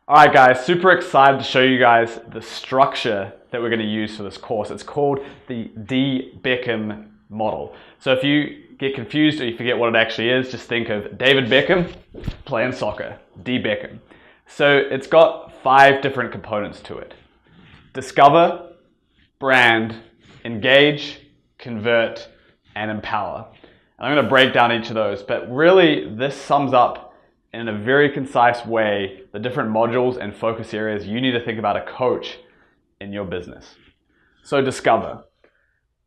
All right, guys, super excited to show you guys the structure that we're going to use for this course. It's called the DBECEM Model. So if you get confused or you forget what it actually is, just think of David Beckham playing soccer, DBECEM. So it's got 5 different components to it. Discover, brand, engage, convert, and empower. And I'm going to break down each of those, but really this sums up in a very concise way the different modules and focus areas you need to think about a coach in your business. So discover.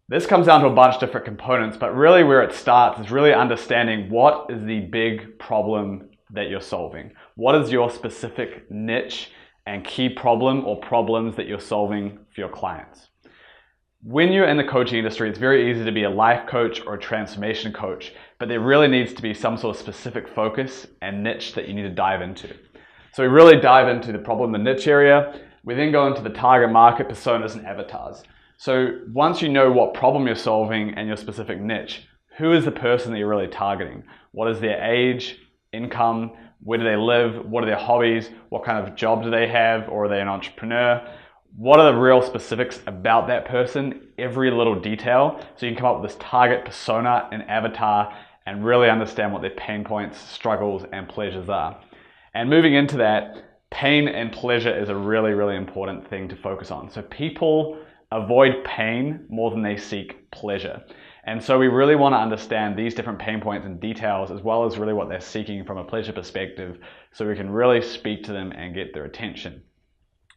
This comes down to a bunch of different components, but really where it starts is really understanding what is the big problem that you're solving. What is your specific niche and key problem or problems that you're solving for your clients? When you're in the coaching industry, it's very easy to be a life coach or a transformation coach, but there really needs to be some sort of specific focus and niche that you need to dive into. So we really dive into the problem, the niche area. We then go into the target market, personas, and avatars. So once you know what problem you're solving and your specific niche, who is the person that you're really targeting? What is their age, income, where do they live, what are their hobbies, what kind of job do they have, or are they an entrepreneur? What are the real specifics about that person, every little detail, so you can come up with this target persona and avatar and really understand what their pain points, struggles, and pleasures are. And moving into that, pain and pleasure is a really, really important thing to focus on. So people avoid pain more than they seek pleasure. And so we really want to understand these different pain points and details as well as really what they're seeking from a pleasure perspective so we can really speak to them and get their attention.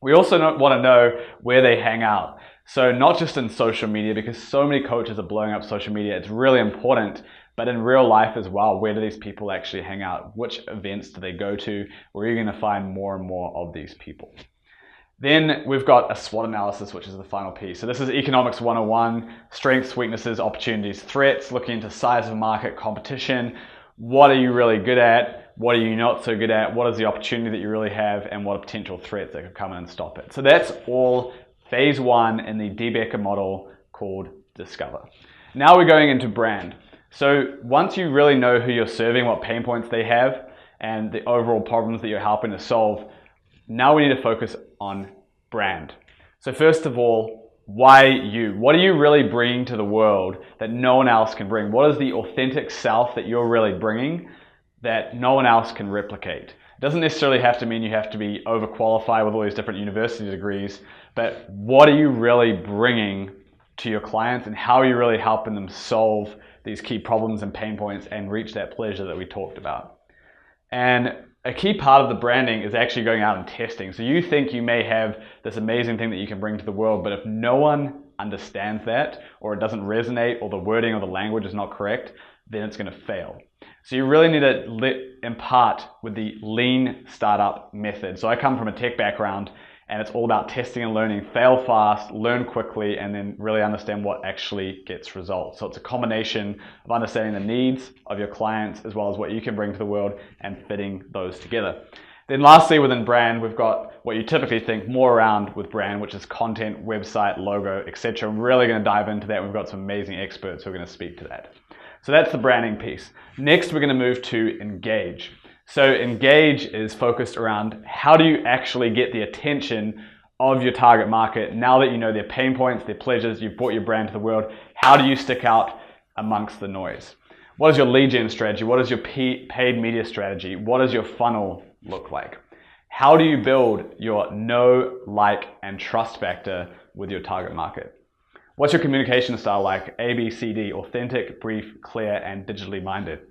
We also want to know where they hang out. So not just in social media, because so many coaches are blowing up social media. It's really important, but in real life as well, where do these people actually hang out? Which events do they go to? Where are you going to find more and more of these people? Then we've got a SWOT analysis, which is the final piece. So this is Economics 101, strengths, weaknesses, opportunities, threats, looking into size of market, competition. What are you really good at? What are you not so good at? What is the opportunity that you really have? And what are potential threats that could come in and stop it? So that's all phase 1 in the DBECEM model called Discover. Now we're going into brand. So once you really know who you're serving, what pain points they have, and the overall problems that you're helping to solve, now we need to focus on brand. So first of all, why you? What are you really bringing to the world that no one else can bring? What is the authentic self that you're really bringing that no one else can replicate? It doesn't necessarily have to mean you have to be overqualified with all these different university degrees, but what are you really bringing to your clients and how are you really helping them solve these key problems and pain points and reach that pleasure that we talked about? And a key part of the branding is actually going out and testing. So you think you may have this amazing thing that you can bring to the world, but if no one understands that, or it doesn't resonate, or the wording or the language is not correct, then it's going to fail. So you really need to impart with the lean startup method. So I come from a tech background, and it's all about testing and learning, fail fast, learn quickly, and then really understand what actually gets results. So it's a combination of understanding the needs of your clients as well as what you can bring to the world and fitting those together. Then lastly, within brand, we've got what you typically think more around with brand, which is content, website, logo, etc. I'm really going to dive into that. We've got some amazing experts who are going to speak to that. So that's the branding piece. Next, we're going to move to engage. So engage is focused around how do you actually get the attention of your target market now that you know their pain points, their pleasures, you've brought your brand to the world. How do you stick out amongst the noise? What is your lead gen strategy? What is your paid media strategy? What does your funnel look like? How do you build your know, like, and trust factor with your target market? What's your communication style like? A, B, C, D, authentic, brief, clear, and digitally minded.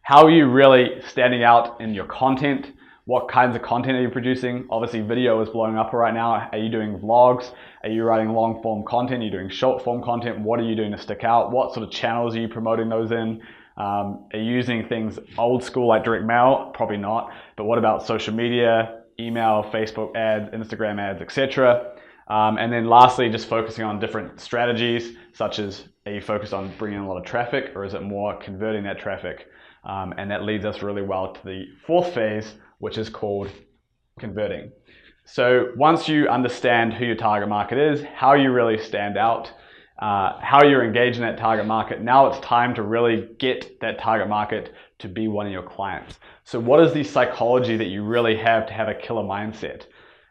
How are you really standing out in your content? What kinds of content are you producing? Obviously, video is blowing up right now. Are you doing vlogs? Are you writing long form content? Are you doing short form content? What are you doing to stick out? What sort of channels are you promoting those in? Are you using things old school like direct mail? Probably not. But what about social media, email, Facebook ads, Instagram ads, etc.? And then lastly, just focusing on different strategies, such as are you focused on bringing in a lot of traffic or is it more converting that traffic? And that leads us really well to the 4th phase, which is called converting. So once you understand who your target market is, how you really stand out, how you're engaging that target market, now it's time to really get that target market to be one of your clients. So what is the psychology that you really have to have a killer mindset?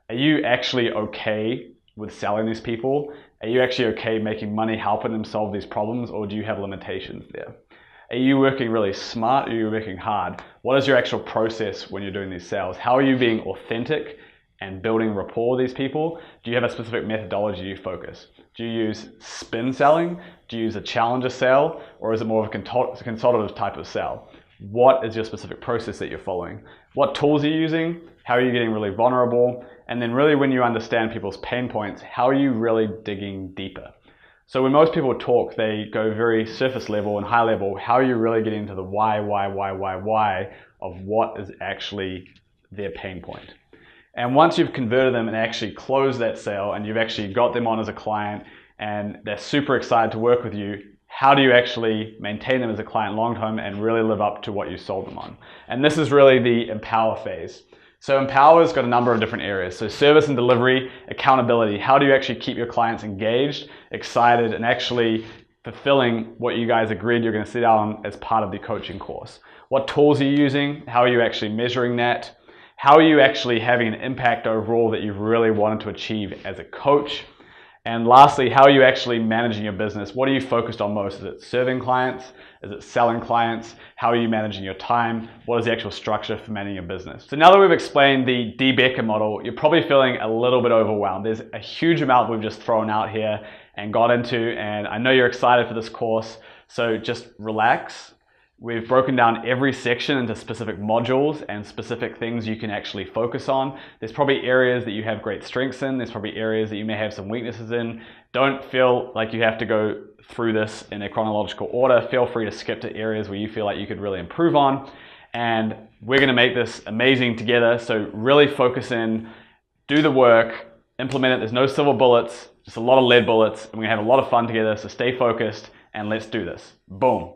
Are you actually okay with selling these people? Are you actually okay making money helping them solve these problems, or do you have limitations there? Are you working really smart, or are you working hard? What is your actual process when you're doing these sales? How are you being authentic and building rapport with these people? Do you have a specific methodology you focus? Do you use spin selling? Do you use a challenger sale? Or is it more of a consultative type of sale? What is your specific process that you're following? What tools are you using? How are you getting really vulnerable? And then really when you understand people's pain points, how are you really digging deeper? So when most people talk, they go very surface level and high level. How are you really getting into the why of what is actually their pain point? And once you've converted them and actually closed that sale and you've actually got them on as a client and they're super excited to work with you, how do you actually maintain them as a client long term and really live up to what you sold them on? And this is really the empower phase. So empower's got a number of different areas. So service and delivery, accountability. How do you actually keep your clients engaged, excited, and actually fulfilling what you guys agreed you're going to sit out on as part of the coaching course? What tools are you using? How are you actually measuring that? How are you actually having an impact overall that you've really wanted to achieve as a coach? And lastly, how are you actually managing your business? What are you focused on most? Is it serving clients? Is it selling clients? How are you managing your time? What is the actual structure for managing your business? So now that we've explained the DBECEM model, you're probably feeling a little bit overwhelmed. There's a huge amount we've just thrown out here and got into, and I know you're excited for this course, so just relax. We've broken down every section into specific modules and specific things you can actually focus on. There's probably areas that you have great strengths in. There's probably areas that you may have some weaknesses in. Don't feel like you have to go through this in a chronological order. Feel free to skip to areas where you feel like you could really improve on. And we're going to make this amazing together. So really focus in, do the work, implement it. There's no silver bullets, just a lot of lead bullets. And we're going to have a lot of fun together. So stay focused and let's do this. Boom.